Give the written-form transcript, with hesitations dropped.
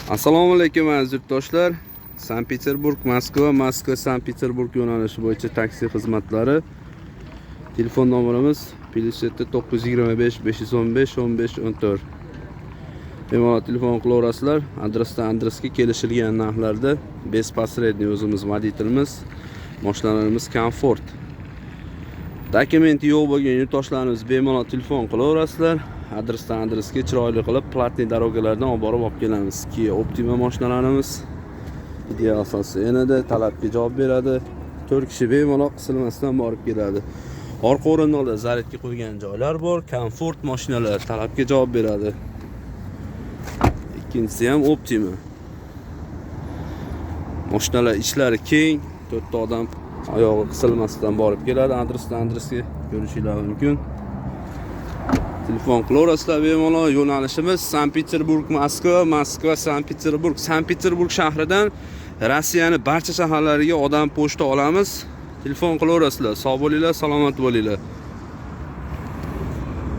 Assalomu alaykum aziz yurtdoshlar. Sankt-Peterburg, Moskva, Moskva-Sankt-Peterburg yo'nalishi bo'yicha taksi xizmatlari. Telefon nomerimiz +7 925 515 15 14. Bemalol telefon qilaverasizlar. Adresdan adresga kelishilgan narxlarda bespasredniy o'zimiz voditelimiz, mashinalarimiz komfort. Dokumenti yo'q bo'lgan yurtdoshlarimiz bemalol telefon qilaverasizlar. Adresdan adresga chiroyli qilib platniy darogalardan olib borib kelamiz. Kia Optima mashinalarimiz ideal asosi yanada talabga javob beradi. 4 kishi bemalol qisilmasdan borib keladi. Orqa o'rindiqda zaryadga qo'ygan joylar bor. Komfort mashinalar talabga javob beradi. Ikkinchisi ham Optima. Mashinalar ichlari keng, 4 ta odam oyog'i qisilmasdan borib keladi. Adresdan adresga ko'rishingiz mumkin. Telefon qilaverasizlar bemalol. Yo'nalishimiz Sankt-Peterburg, Moskva, Moskva, Sankt-Peterburg. Sankt-Peterburg shahridan Rossiyaning barcha shaharlariga odam pochta olamiz. Telefon qilaverasizlar. Sog' bo'linglar, salomat bo'linglar.